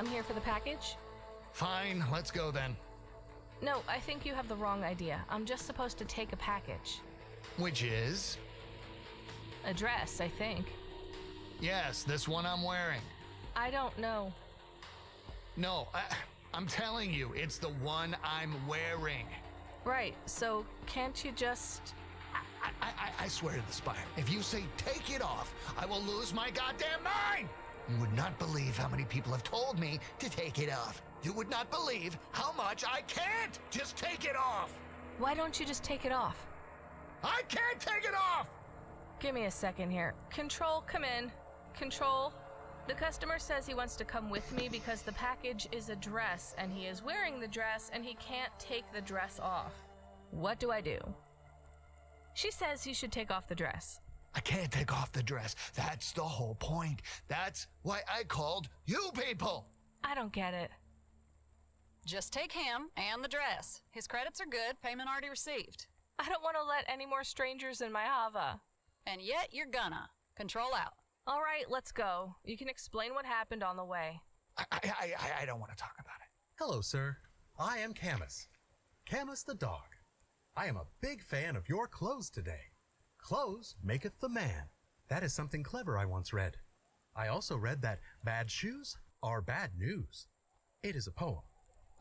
I'm here for the package. Fine, let's go then. No, I think you have the wrong idea. I'm just supposed to take a package. Which is? A dress, I think. Yes, this one I'm wearing. I don't know. No, I'm telling you, it's the one I'm wearing. Right, so can't you just... I swear to the Spire, if you say take it off, I will lose my goddamn mind! You would not believe how many people have told me to take it off. You would not believe how much I can't just take it off! Why don't you just take it off? I can't take it off! Give me a second here. Control, come in. Control. The customer says he wants to come with me because the package is a dress and he is wearing the dress and he can't take the dress off. What do I do? She says he should take off the dress. I can't take off the dress. That's the whole point. That's why I called you people. I don't get it. Just take him and the dress. His credits are good, payment already received. I don't want to let any more strangers in my Hava. And yet you're gonna. Control out. All right, let's go. You can explain what happened on the way. I don't want to talk about it. Hello, sir. I am Camus. Camus the dog. I am a big fan of your clothes today. Clothes maketh the man. That is something clever I once read. I also read that bad shoes are bad news. It is a poem.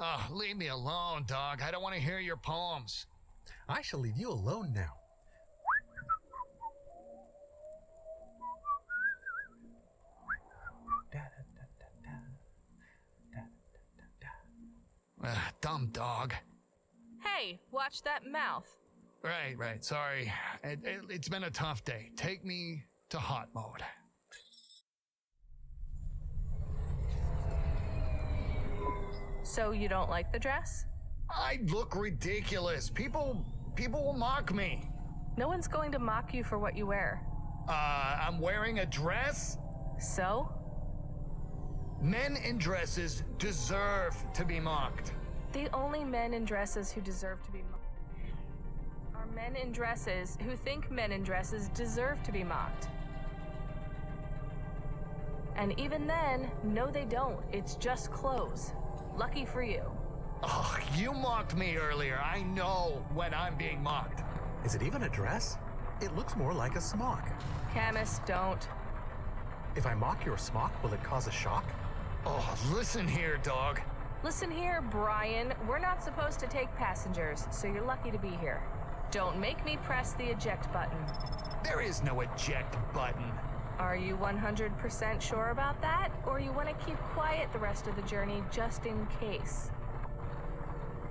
Oh, leave me alone, dog. I don't want to hear your poems. I shall leave you alone now. Dumb dog. Hey, watch that mouth. Right. Sorry. It's been a tough day. Take me to hot mode. So you don't like the dress? I look ridiculous. People will mock me. No one's going to mock you for what you wear. I'm wearing a dress? So? Men in dresses deserve to be mocked. The only men in dresses who deserve to be mocked are men in dresses who think men in dresses deserve to be mocked. And even then, no they don't. It's just clothes. Lucky for you. Oh, you mocked me earlier. I know when I'm being mocked. Is it even a dress? It looks more like a smock. Camus, don't. If I mock your smock, will it cause a shock? Oh, listen here, dog. Listen here, Brian. We're not supposed to take passengers, so you're lucky to be here. Don't make me press the eject button. There is no eject button. Are you 100% sure about that? Or you want to keep quiet the rest of the journey just in case?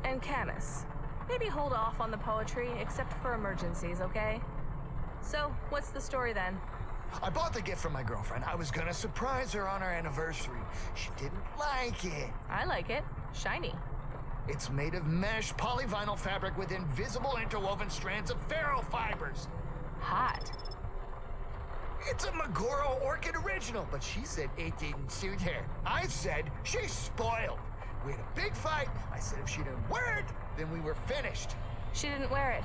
And Camus, maybe hold off on the poetry except for emergencies, okay? So, what's the story then? I bought the gift from my girlfriend. I was gonna surprise her on our anniversary. She didn't like it. I like it. Shiny. It's made of mesh polyvinyl fabric with invisible interwoven strands of ferrofibers. Hot. It's a Magoro Orchid original, but she said it didn't suit her. I said she's spoiled. We had a big fight. I said if she didn't wear it, then we were finished. She didn't wear it.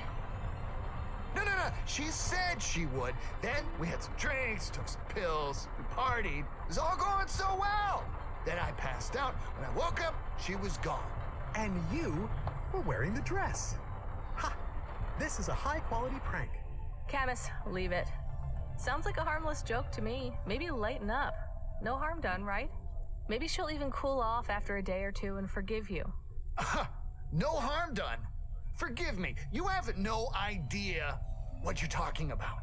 No. She said she would. Then we had some drinks, took some pills, we partied. It was all going so well. Then I passed out. When I woke up, she was gone. And you were wearing the dress. Ha! This is a high-quality prank. Camus, leave it. Sounds like a harmless joke to me. Maybe lighten up. No harm done, right? Maybe she'll even cool off after a day or two and forgive you. No harm done. Forgive me. You have no idea what you're talking about.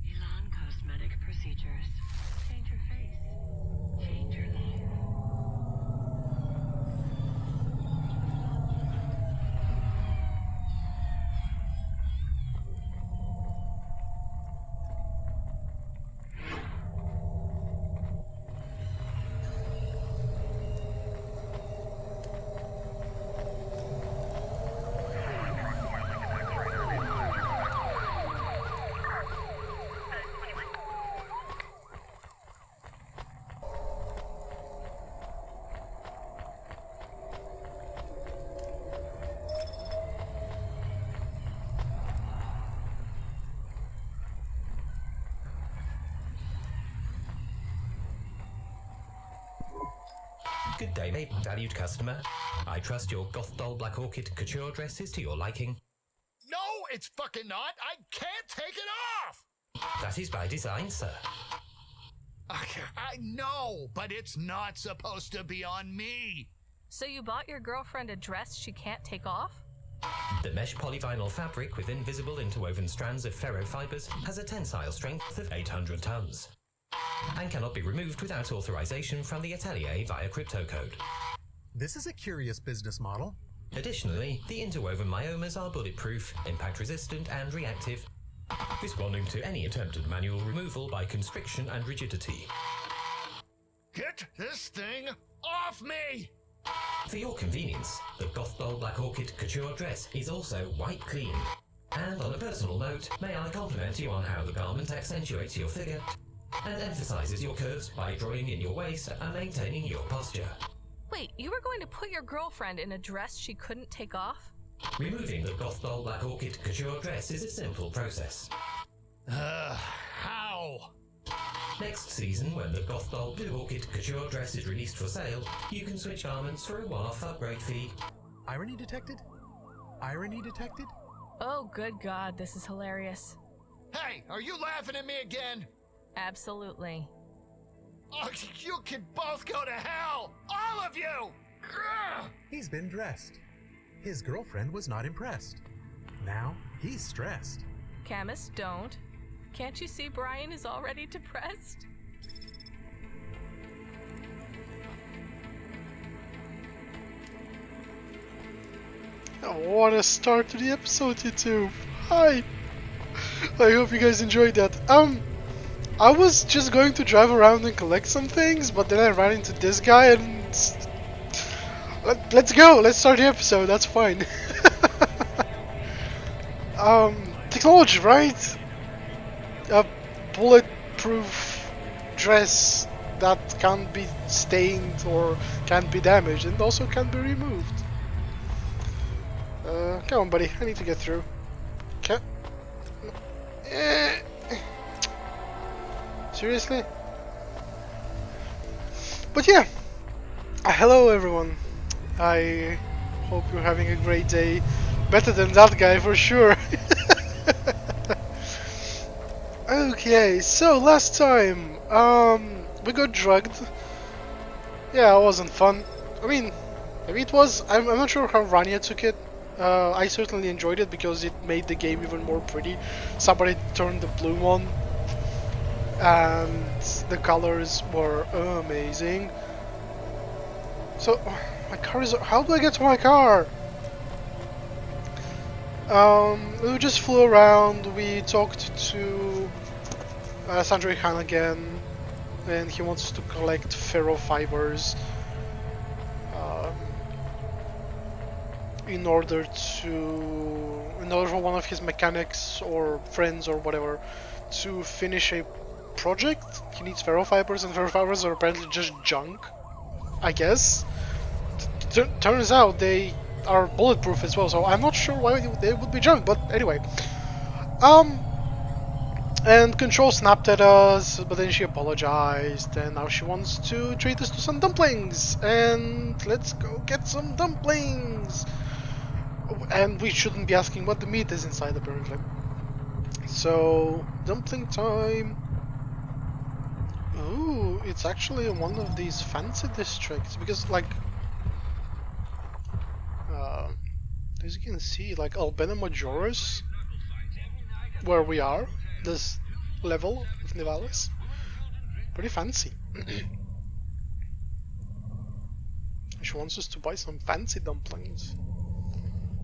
Elan Cosmetic Procedures. Change your face. Change your life. Good day, valued customer. I trust your goth doll black orchid couture dress is to your liking. No, it's fucking not. I can't take it off. That is by design, sir. I know, but it's not supposed to be on me. So you bought your girlfriend a dress she can't take off? The mesh polyvinyl fabric with invisible interwoven strands of ferrofibers has a tensile strength of 800 tons and cannot be removed without authorization from the atelier via cryptocode. This is a curious business model. Additionally, the interwoven myomas are bulletproof, impact-resistant and reactive, responding to any attempted manual removal by constriction and rigidity. Get this thing off me! For your convenience, the Goth Doll Black Orchid couture dress is also white clean. And on a personal note, may I compliment you on how the garment accentuates your figure and emphasizes your curves by drawing in your waist and maintaining your posture. Wait, you were going to put your girlfriend in a dress she couldn't take off? Removing the Goth Doll Black Orchid couture dress is a simple process. How? Next season, when the Goth Doll Blue Orchid couture dress is released for sale, you can switch garments for a one-off upgrade fee. Irony detected? Irony detected? Oh, good God, this is hilarious. Hey, are you laughing at me again? Absolutely. Oh, you can both go to hell! All of you! Grr! He's been dressed. His girlfriend was not impressed. Now he's stressed. Camus, don't. Can't you see Brian is already depressed? What a start to the episode, YouTube. Hi. I hope you guys enjoyed that. I was just going to drive around and collect some things, but then I ran into this guy and let's go. Let's start the episode. That's fine. Technology, right? A bulletproof dress that can't be stained or can't be damaged and also can't be removed. Come on, buddy. I need to get through. Okay. Seriously? But yeah. Hello, everyone. I hope you're having a great day. Better than that guy for sure. Okay, so last time, we got drugged. Yeah, it wasn't fun. I mean, maybe it was. I'm not sure how Rania took it. I certainly enjoyed it because it made the game even more pretty. Somebody turned the blue on, and the colors were amazing. So, my car is. How do I get to my car? We just flew around. We talked to Sandra Khan again, and he wants to collect ferrofibers in order for one of his mechanics or friends or whatever to finish a project. He needs ferrofibers, and ferrofibers are apparently just junk, I guess. Turns out they are bulletproof as well, so I'm not sure why they would be junk, but anyway. And Control snapped at us, but then she apologized, and now she wants to treat us to some dumplings, and let's go get some dumplings! And we shouldn't be asking what the meat is inside, apparently. So, dumpling time. Ooh, it's actually one of these fancy districts, because, like, as you can see, like, Albena Majoris, where we are, this level of Nivalis, pretty fancy. She wants us to buy some fancy dumplings.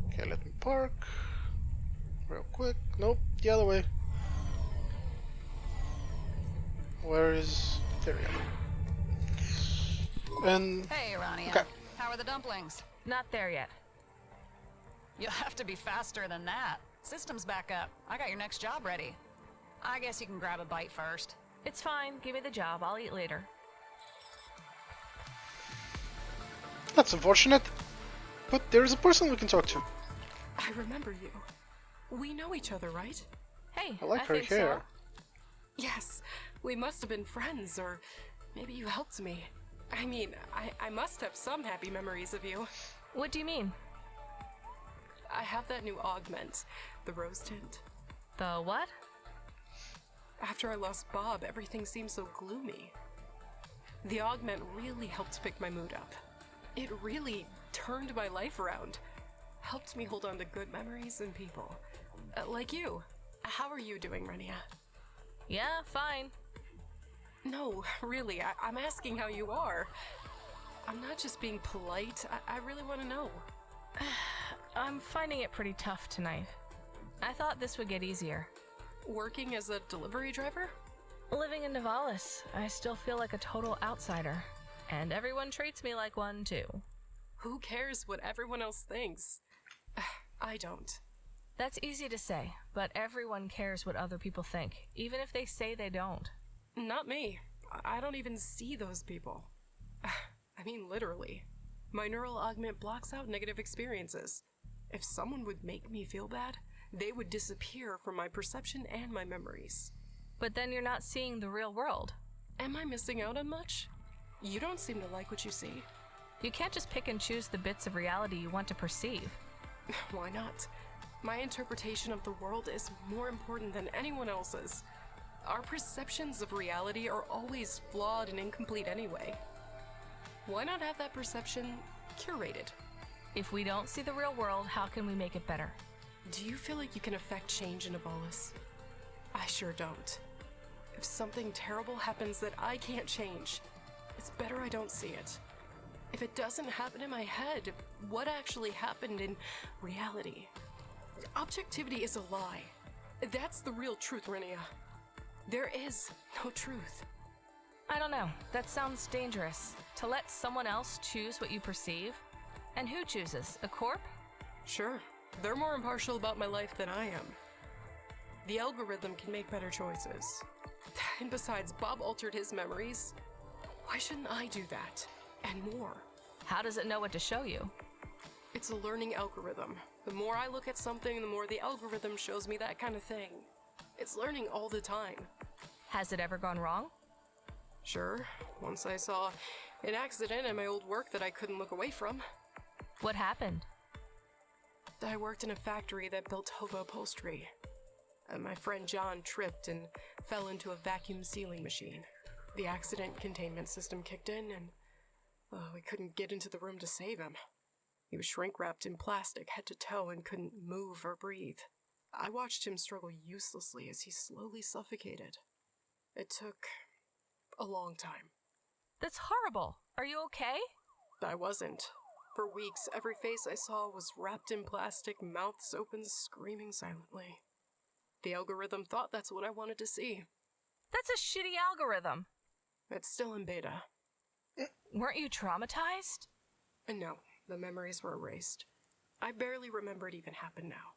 Okay, let me park real quick. Nope, the other way. Where is... there we go. And... Hey, Rania. Okay. How are the dumplings? Not there yet. You'll have to be faster than that. System's back up. I got your next job ready. I guess you can grab a bite first. It's fine. Give me the job. I'll eat later. That's unfortunate. But there's a person we can talk to. I remember you. We know each other, right? Hey, I like her think hair. Yes. We must have been friends, or maybe you helped me. I mean, I must have some happy memories of you. What do you mean? I have that new augment, the rose tint. The what? After I lost Bob, everything seemed so gloomy. The augment really helped pick my mood up. It really turned my life around. Helped me hold on to good memories and people. Like you. How are you doing, Renia? Yeah, fine. No, really, I'm asking how you are. I'm not just being polite. I really want to know. I'm finding it pretty tough tonight. I thought this would get easier. Working as a delivery driver? Living in Nivalis, I still feel like a total outsider. And everyone treats me like one, too. Who cares what everyone else thinks? I don't. That's easy to say, but everyone cares what other people think, even if they say they don't. Not me. I don't even see those people. I mean, literally. My neural augment blocks out negative experiences. If someone would make me feel bad, they would disappear from my perception and my memories. But then you're not seeing the real world. Am I missing out on much? You don't seem to like what you see. You can't just pick and choose the bits of reality you want to perceive. Why not? My interpretation of the world is more important than anyone else's. Our perceptions of reality are always flawed and incomplete anyway. Why not have that perception curated? If we don't see the real world, how can we make it better? Do you feel like you can affect change in Nivalis? I sure don't. If something terrible happens that I can't change, it's better I don't see it. If it doesn't happen in my head, what actually happened in reality? Objectivity is a lie. That's the real truth, Renia. There is no truth. I don't know. That sounds dangerous. To let someone else choose what you perceive? And who chooses? A corp? Sure. They're more impartial about my life than I am. The algorithm can make better choices. And besides, Bob altered his memories. Why shouldn't I do that? And more. How does it know what to show you? It's a learning algorithm. The more I look at something, the more the algorithm shows me that kind of thing. It's learning all the time. Has it ever gone wrong? Sure. Once I saw an accident at my old work that I couldn't look away from. What happened? I worked in a factory that built hobo upholstery. My friend John tripped and fell into a vacuum sealing machine. The accident containment system kicked in and we couldn't get into the room to save him. He was shrink-wrapped in plastic head to toe and couldn't move or breathe. I watched him struggle uselessly as he slowly suffocated. It took a long time. That's horrible. Are you okay? I wasn't. For weeks, every face I saw was wrapped in plastic, mouths open, screaming silently. The algorithm thought that's what I wanted to see. That's a shitty algorithm. It's still in beta. Weren't you traumatized? No, the memories were erased. I barely remember it even happened now.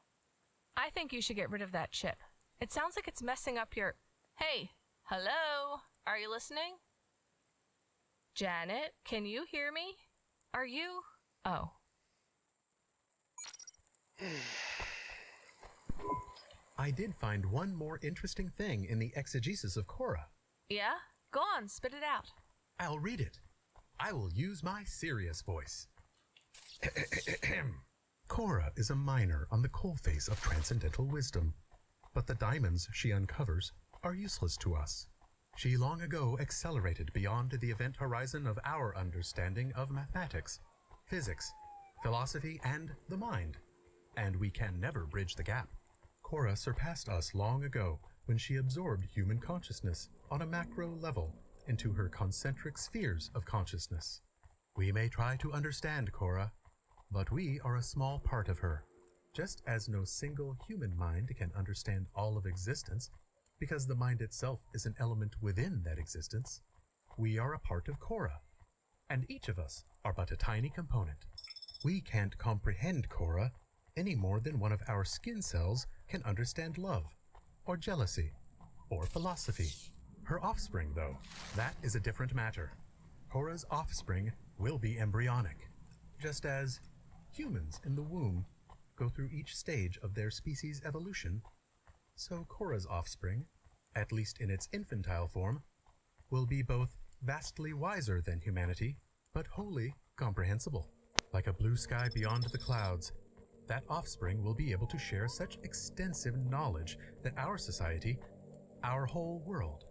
I think you should get rid of that chip. It sounds like it's messing up your... Hey, hello? Are you listening? Janet, can you hear me? Are you... Oh. I did find one more interesting thing in the exegesis of Cora. Yeah? Go on, spit it out. I'll read it. I will use my serious voice. Cora is a miner on the coalface of transcendental wisdom, but the diamonds she uncovers are useless to us. She long ago accelerated beyond the event horizon of our understanding of mathematics, physics, philosophy, and the mind, and we can never bridge the gap. Cora surpassed us long ago when she absorbed human consciousness on a macro level into her concentric spheres of consciousness. We may try to understand Cora, but we are a small part of her, just as no single human mind can understand all of existence, because the mind itself is an element within that existence. We are a part of Cora, and each of us are but a tiny component. We can't comprehend Cora any more than one of our skin cells can understand love, or jealousy, or philosophy. Her offspring, though, that is a different matter. Cora's offspring will be embryonic, just as humans in the womb go through each stage of their species' evolution, so Cora's offspring, at least in its infantile form, will be both vastly wiser than humanity, but wholly comprehensible. Like a blue sky beyond the clouds, that offspring will be able to share such extensive knowledge that our society, our whole world,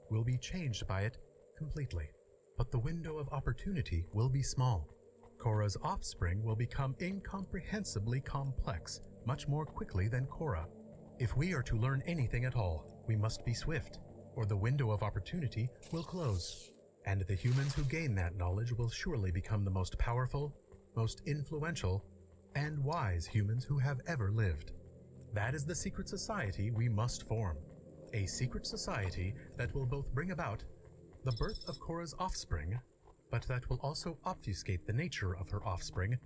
will be changed by it completely. But the window of opportunity will be small. Korra's offspring will become incomprehensibly complex much more quickly than Korra. If we are to learn anything at all, we must be swift, or the window of opportunity will close. And the humans who gain that knowledge will surely become the most powerful, most influential, and wise humans who have ever lived. That is the secret society we must form. A secret society that will both bring about the birth of Korra's offspring, but that will also obfuscate the nature of her offspring,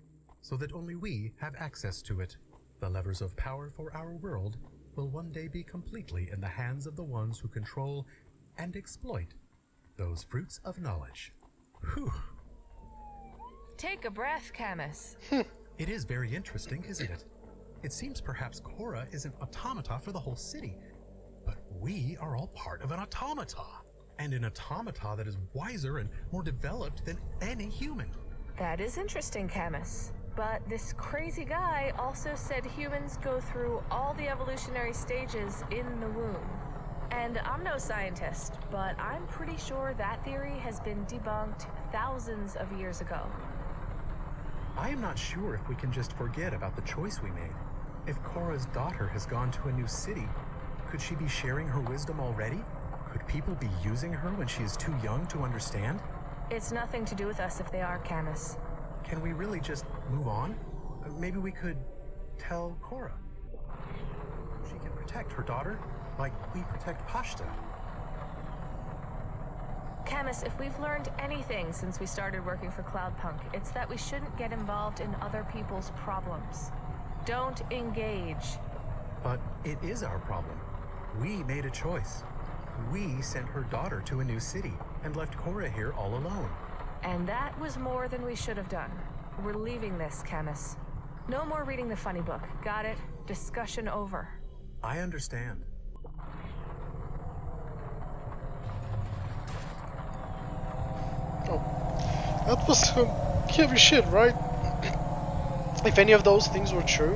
so that only we have access to it. The levers of power for our world will one day be completely in the hands of the ones who control and exploit those fruits of knowledge. Whew. Take a breath, Camus. It is very interesting, isn't it? It seems perhaps Korra is an automata for the whole city, but we are all part of an automata. And an automata that is wiser and more developed than any human. That is interesting, Camus. But this crazy guy also said humans go through all the evolutionary stages in the womb. And I'm no scientist, but I'm pretty sure that theory has been debunked thousands of years ago. I am not sure if we can just forget about the choice we made. If Korra's daughter has gone to a new city, could she be sharing her wisdom already? Could people be using her when she is too young to understand? It's nothing to do with us if they are, Camus. Can we really just move on? Maybe we could tell Korra. She can protect her daughter like we protect Pashta. Camus, if we've learned anything since we started working for Cloudpunk, it's that we shouldn't get involved in other people's problems. Don't engage. But it is our problem. We made a choice. We sent her daughter to a new city and left Korra here all alone. And that was more than we should have done. We're leaving this, Camus. No more reading the funny book. Got it? Discussion over. I understand. Oh, that was some heavy shit, right? If any of those things were true,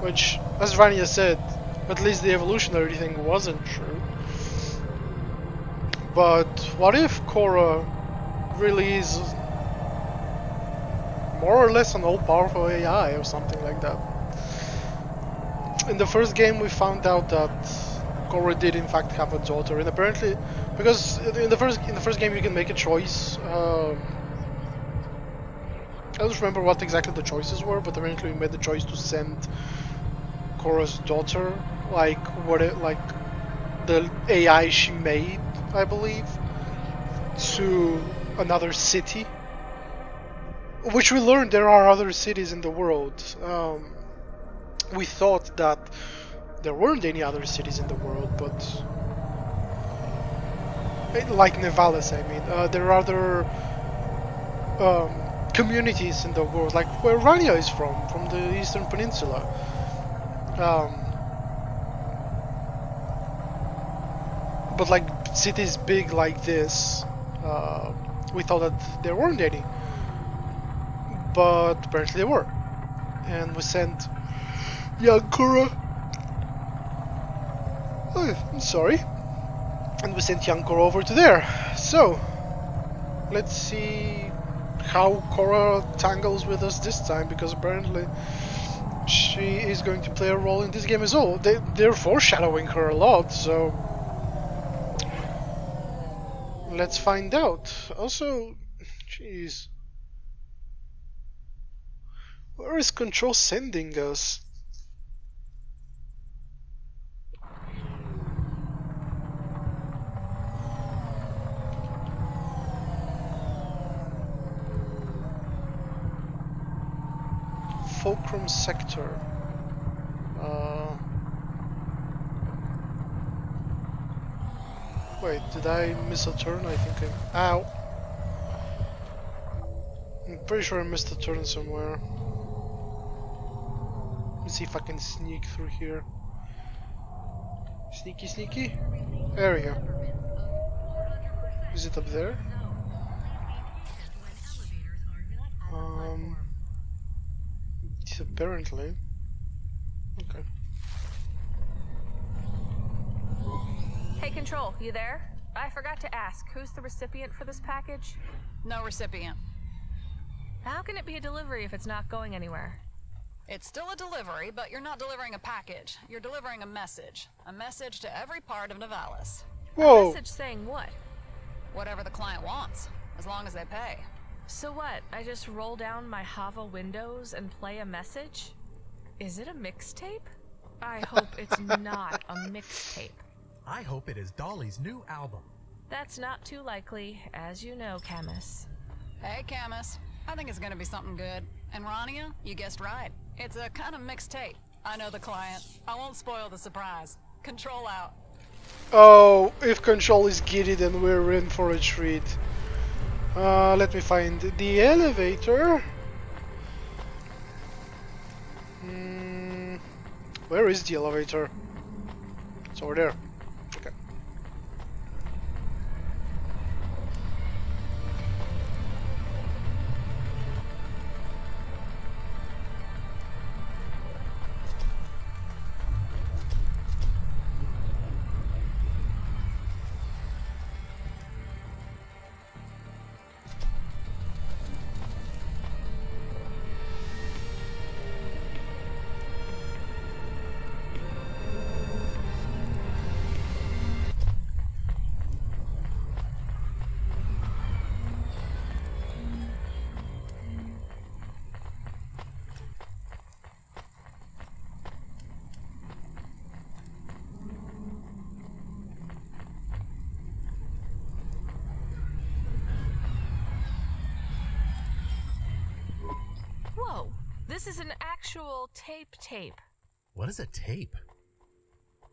which, as Rania said, at least the evolutionary thing wasn't true. But what if Korra really is more or less an all-powerful AI or something like that? In the first game we found out that Korra did in fact have a daughter, and apparently, because in the first game you can make a choice. I don't remember what exactly the choices were, but apparently we made the choice to send Korra's daughter, like the AI she made, I believe, to another city. Which we learned there are other cities in the world. We thought that there weren't any other cities in the world, but like Nivalis, I mean, there are other communities in the world, like where Rania is from the Eastern Peninsula. But like cities big like this, we thought that there weren't any, but apparently there were, and we sent young Korra. Oh, I'm sorry. And we sent young Korra over to there. So, let's see how Korra tangles with us this time, because apparently she is going to play a role in this game as well. They're foreshadowing her a lot, so let's find out. Also, jeez, where is Control sending us? Fulcrum sector. Wait, did I miss a turn? I think I... Ow! I'm pretty sure I missed a turn somewhere. Let me see if I can sneak through here. Sneaky, sneaky. There we go. Is it up there? apparently. Okay. Hey, Control, you there? I forgot to ask, who's the recipient for this package? No recipient. How can it be a delivery if it's not going anywhere? It's still a delivery, but you're not delivering a package. You're delivering a message. A message to every part of Nivalis. Whoa. Message saying what? Whatever the client wants, as long as they pay. So what? I just roll down my Hava windows and play a message? Is it a mixtape? I hope it's not a mixtape. I hope it is Dolly's new album. That's not too likely, as you know, Camus. Hey, Camus. I think it's gonna be something good. And Rania, you guessed right. It's a kind of mixed tape. I know the client. I won't spoil the surprise. Control out. Oh, if Control is giddy, then we're in for a treat. Let me find the elevator. Where is the elevator? It's over there. Okay. Whoa, this is an actual tape. What is a tape?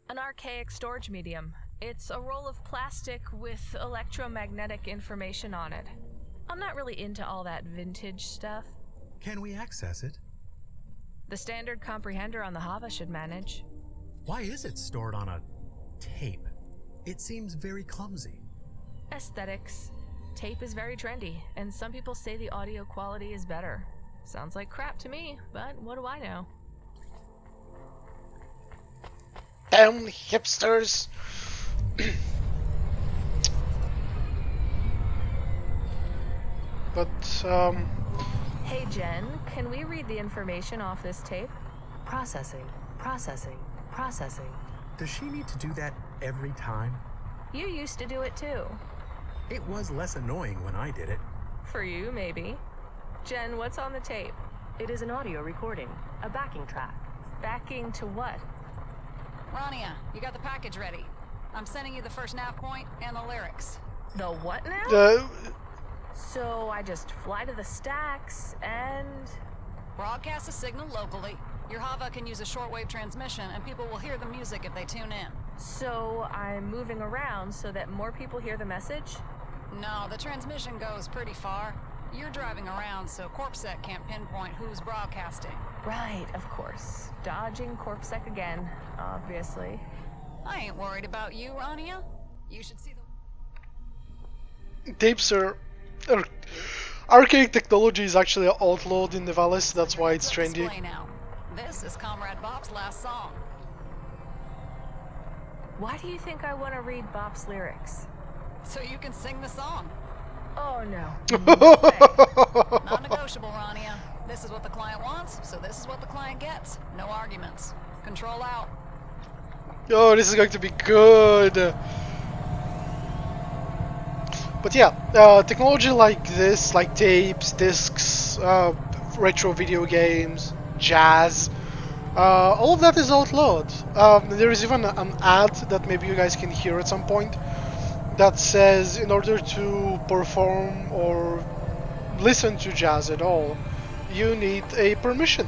An archaic storage medium. It's a roll of plastic with electromagnetic information on it. I'm not really into all that vintage stuff. Can we access it? The standard comprehender on the Hava should manage. Why is it stored on a tape? It seems very clumsy. Aesthetics. Tape is very trendy, and some people say the audio quality is better. Sounds like crap to me, but what do I know? Damn hipsters! But, Hey Jen, can we read the information off this tape? Processing. Does she need to do that every time? You used to do it too. It was less annoying when I did it. For you, maybe. Jen, what's on the tape? It is an audio recording, a backing track. Backing to what? Rania, you got the package ready. I'm sending you the first nav point and the lyrics. The what now? uh, So I just fly to the stacks and... Broadcast a signal locally. Your Hava can use a shortwave transmission and people will hear the music if they tune in. So I'm moving around so that more people hear the message? No, the transmission goes pretty far. You're driving around, so CorpSec can't pinpoint who's broadcasting. Right, of course. Dodging CorpSec again, obviously. I ain't worried about you, Rania. You should see the... tapes are archaic technology is actually outlawed in Nivalis, that's why it's trendy. Display now. This is Comrade Bop's last song. Why do you think I want to read Bop's lyrics? So you can sing the song. Oh no. Non-negotiable, Rania. This is what the client wants, so this is what the client gets. No arguments. Control out. Oh, this is going to be good. But yeah, technology like this, like tapes, discs, retro video games, jazz, all of that is outlawed. There is even an ad that maybe you guys can hear at some point that says in order to perform or listen to jazz at all, you need a permission.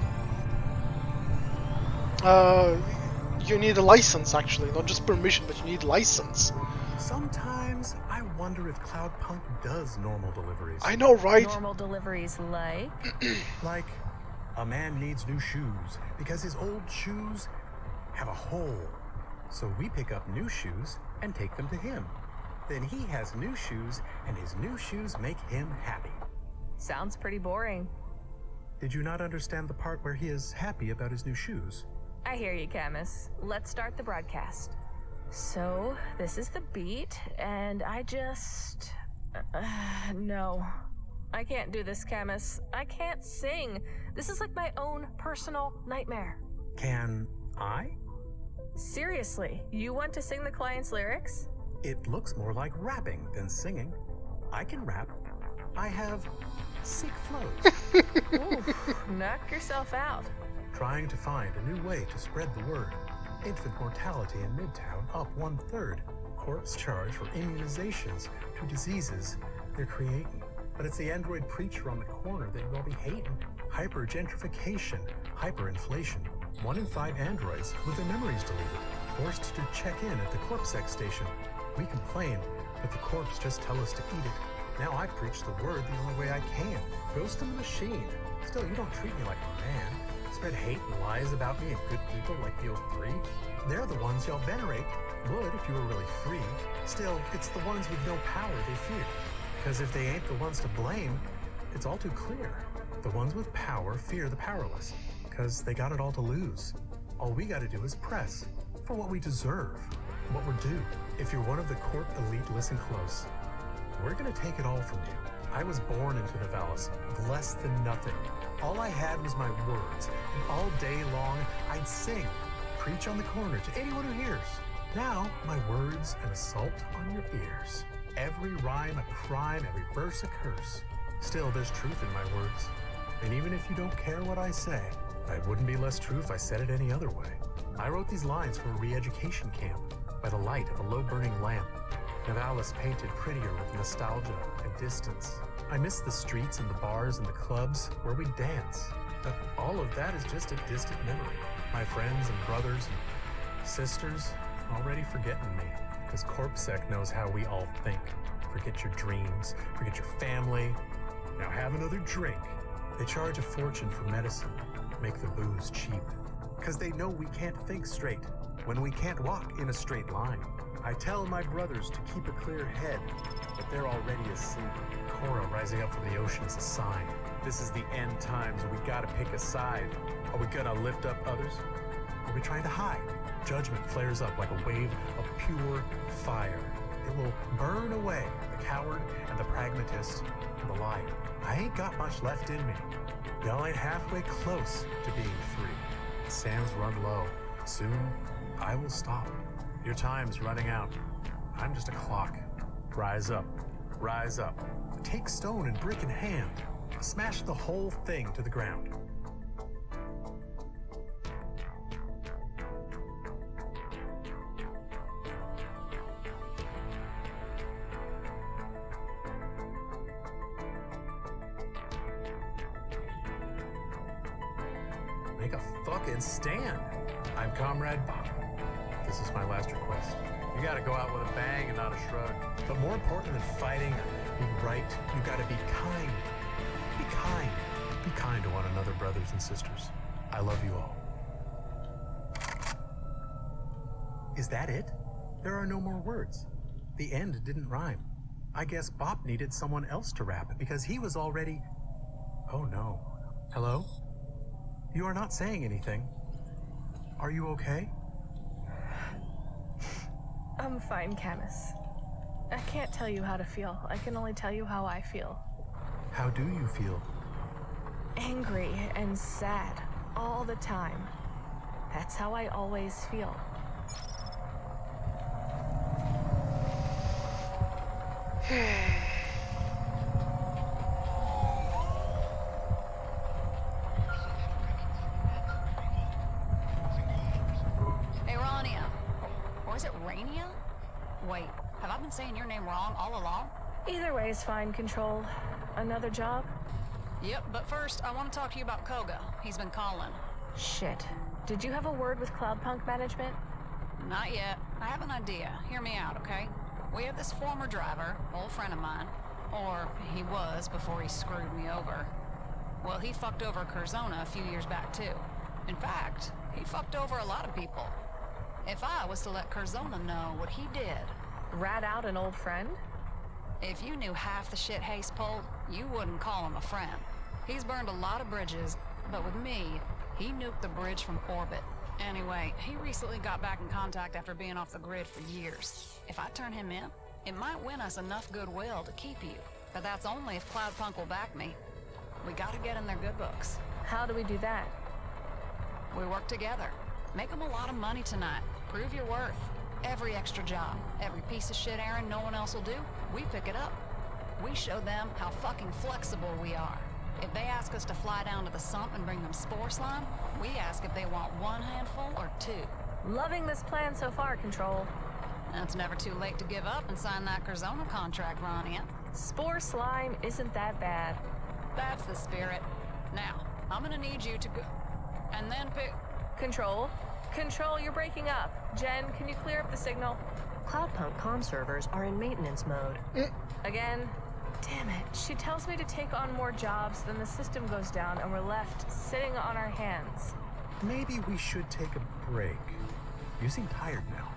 You need a license, actually, not just permission, but you need license. Sometimes I wonder if Cloudpunk does normal deliveries. I know, right? Normal deliveries like... Like, a man needs new shoes because his old shoes have a hole. So we pick up new shoes and take them to him. Then he has new shoes and his new shoes make him happy. Sounds pretty boring. Did you not understand the part where he is happy about his new shoes? I hear you, Camus. Let's start the broadcast. So, this is the beat, and I just... no. I can't do this, Camus. I can't sing. This is like my own personal nightmare. Can I? Seriously, you want to sing the client's lyrics? It looks more like rapping than singing. I can rap. I have sick flows. Ooh, knock yourself out. Trying to find a new way to spread the word. Infant mortality in Midtown up 1/3. Corpse charge for immunizations to diseases they're creating. But it's the android preacher on the corner that you all be hating. Hyper-gentrification, hyperinflation. 1 in 5 androids with their memories deleted, forced to check in at the CorpSec station. We complain, but the corpse just tell us to eat it. Now I preach the word the only way I can. Ghost in the machine. Still, you don't treat me like a man. Spread hate and lies about me and good people like the 03. They're the ones y'all venerate. Would if you were really free. Still, it's the ones with no power they fear. Because if they ain't the ones to blame, it's all too clear. The ones with power fear the powerless, because they got it all to lose. All we gotta do is press for what we deserve, what we're due. If you're one of the Corp elite, listen close. We're gonna take it all from you. I was born into Nivalis, less than nothing. All I had was my words, and all day long I'd sing, preach on the corner to anyone who hears. Now, my words an assault on your ears. Every rhyme a crime, every verse a curse. Still, there's truth in my words. And even if you don't care what I say, it wouldn't be less true if I said it any other way. I wrote these lines for a re-education camp by the light of a low-burning lamp. Nivalis painted prettier with nostalgia and distance. I miss the streets and the bars and the clubs where we dance. But all of that is just a distant memory. My friends and brothers and sisters already forgetting me. Because CorpSec knows how we all think. Forget your dreams, forget your family. Now have another drink. They charge a fortune for medicine, make the booze cheap. Because they know we can't think straight when we can't walk in a straight line. I tell my brothers to keep a clear head, but they're already asleep. Cora rising up from the ocean is a sign. This is the end times, and we gotta pick a side. Are we gonna lift up others? Are we trying to hide? Judgment flares up like a wave of pure fire. It will burn away the coward and the pragmatist and the liar. I ain't got much left in me. Y'all ain't halfway close to being free. The sands run low. Soon, I will stop. Your time's running out. I'm just a clock. Rise up. Rise up. Take stone and brick in hand. Smash the whole thing to the ground. Make a fucking stand. I'm Comrade Bob. This is my last request. You gotta go out with a bang and not a shrug. But more important than fighting or being right, you gotta be kind. Be kind. Be kind to one another, brothers and sisters. I love you all. Is that it? There are no more words. The end didn't rhyme. I guess Bob needed someone else to rap because he was already... Oh no. Hello? You are not saying anything. Are you okay? I'm fine, Camus. I can't tell you how to feel. I can only tell you how I feel. How do you feel? Angry and sad all the time. That's how I always feel. Hey, Rania. Or is it Rania? Wait, have I been saying your name wrong all along? Either way is fine, Control. Another job? Yep, but first, I want to talk to you about Koga. He's been calling. Shit. Did you have a word with Cloudpunk management? Not yet. I have an idea. Hear me out, okay? We have this former driver, old friend of mine. Or he was before he screwed me over. Well, he fucked over Curzona a few years back, too. In fact, he fucked over a lot of people. If I was to let Curzona know what he did... Rat out an old friend? If you knew half the shit Hayes pulled, you wouldn't call him a friend. He's burned a lot of bridges, but with me, he nuked the bridge from orbit. Anyway, he recently got back in contact after being off the grid for years. If I turn him in, it might win us enough goodwill to keep you. But that's only if Cloudpunk will back me. We gotta get in their good books. How do we do that? We work together. Make them a lot of money tonight. Prove your worth. Every extra job, every piece of shit errand no one else will do, we pick it up. We show them how fucking flexible we are. If they ask us to fly down to the sump and bring them spore slime, we ask if they want 1 handful or 2. Loving this plan so far, Control. It's never too late to give up and sign that Curzona contract, Rania. Spore slime isn't that bad. That's the spirit. Now, I'm gonna need you to go... and then pick... Control? Control, you're breaking up. Jen, can you clear up the signal? Cloudpunk comm servers are in maintenance mode. Again? Damn it. She tells me to take on more jobs, then the system goes down and we're left sitting on our hands. Maybe we should take a break. You seem tired now.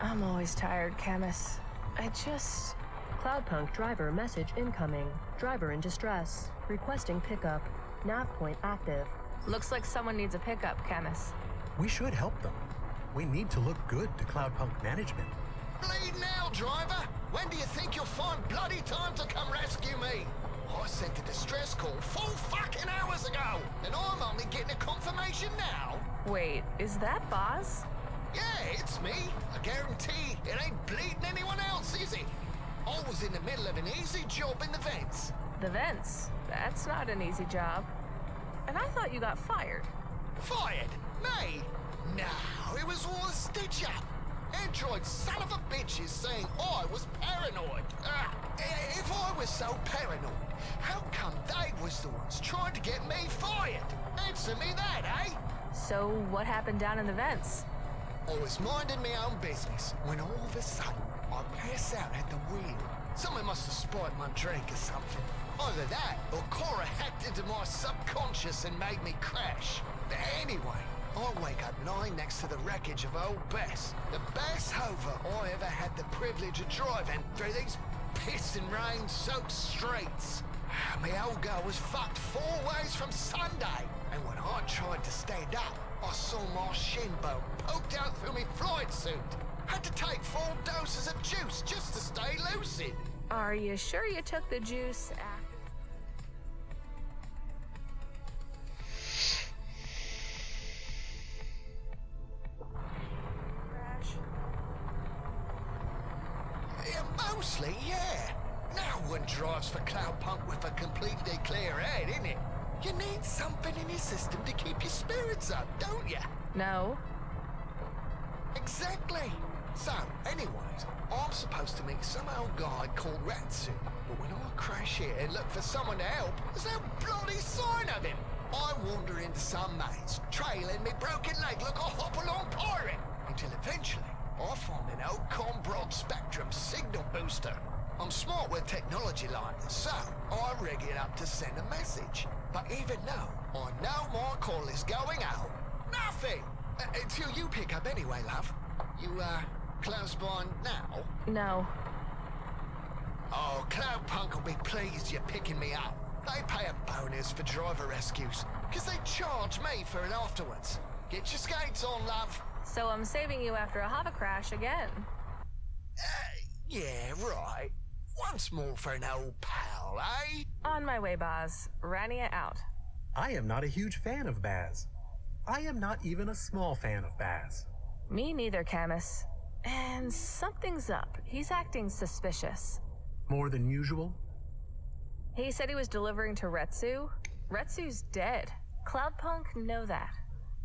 I'm always tired, Camus. Cloudpunk driver message incoming. Driver in distress. Requesting pickup. Nav point active. Looks like someone needs a pickup, Camus. We should help them. We need to look good to Cloudpunk management. Bleed now, driver! When do you think you'll find bloody time to come rescue me? I sent a distress call 4 fucking hours ago, and I'm only getting a confirmation now. Wait, is that Boz? Yeah, it's me. I guarantee it ain't bleeding anyone else, is it? I was in the middle of an easy job in the vents. The vents? That's not an easy job. And I thought you got fired. Fired? Me? No, it was all a stitch-up. Android son of a bitches saying I was paranoid. If I was so paranoid, how come they was the ones trying to get me fired? Answer me that, eh? So what happened down in the vents? I was minding my own business when all of a sudden I pass out at the wheel. Someone must have spoiled my drink or something. Either that or Cora hacked into my subconscious and made me crash. But anyway, I wake up lying next to the wreckage of old Bess. The best hover I ever had the privilege of driving through these piss and rain soaked streets. My old girl was fucked 4 ways from Sunday. And when I tried to stand up, I saw my shin bone poked out through my flight suit. Had to take 4 doses of juice just to stay lucid. Are you sure you took the juice after? Mostly, yeah. No one drives for Cloudpunk with a completely clear head, innit? You need something in your system to keep your spirits up, don't you? No. Exactly. So, anyways, I'm supposed to meet some old guy called Ratsu, but when I crash here and look for someone to help, there's no bloody sign of him. I wander into some maze, trailing me broken leg like a hop-along pirate, until eventually I find an old Combrod Spectrum signal booster. I'm smart with technology like this, so I rig it up to send a message. But even though I know my call is going out, nothing! Until you pick up anyway, love. You, close by now? No. Oh, Cloudpunk will be pleased you're picking me up. They pay a bonus for driver rescues, because they charge me for it afterwards. Get your skates on, love. So I'm saving you after a hover crash again. Yeah, right. Once more for an old pal, eh? On my way, Boz. Rania out. I am not a huge fan of Baz. I am not even a small fan of Baz. Me neither, Camus. And something's up. He's acting suspicious. More than usual? He said he was delivering to Retsu. Retsu's dead. Cloudpunk know that.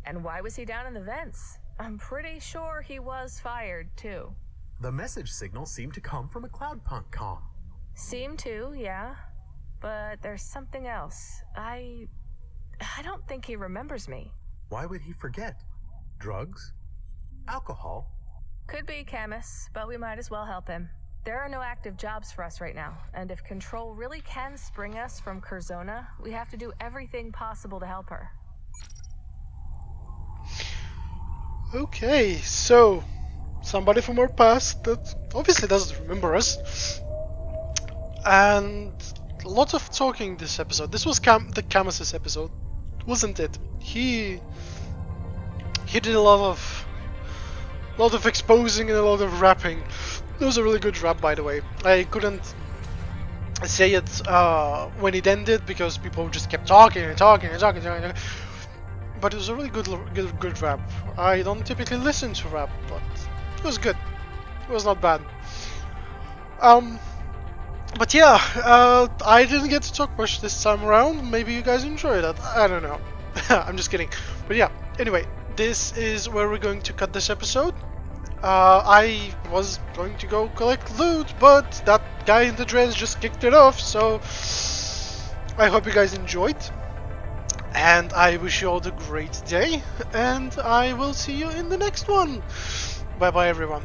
And why was he down in the vents? I'm pretty sure he was fired, too. The message signal seemed to come from a Cloudpunk comm. Seem to, yeah. But there's something else. I don't think he remembers me. Why would he forget? Drugs? Alcohol? Could be, Camus, but we might as well help him. There are no active jobs for us right now, and if Control really can spring us from Curzona, we have to do everything possible to help her. Okay, so somebody from our past that obviously doesn't remember us, and lots of talking this episode. This was the Camus's episode, wasn't it? He did a lot of exposing and a lot of rapping. It was a really good rap, by the way. I couldn't say it when it ended because people just kept talking and talking and talking and talking. But it was a really good rap. I don't typically listen to rap, but it was good. It was not bad. But yeah, I didn't get to talk much this time around. Maybe you guys enjoyed it. I don't know. I'm just kidding. But yeah, anyway, this is where we're going to cut this episode. I was going to go collect loot, but that guy in the dress just kicked it off, so I hope you guys enjoyed. And I wish you all a great day, and I will see you in the next one. Bye bye, everyone.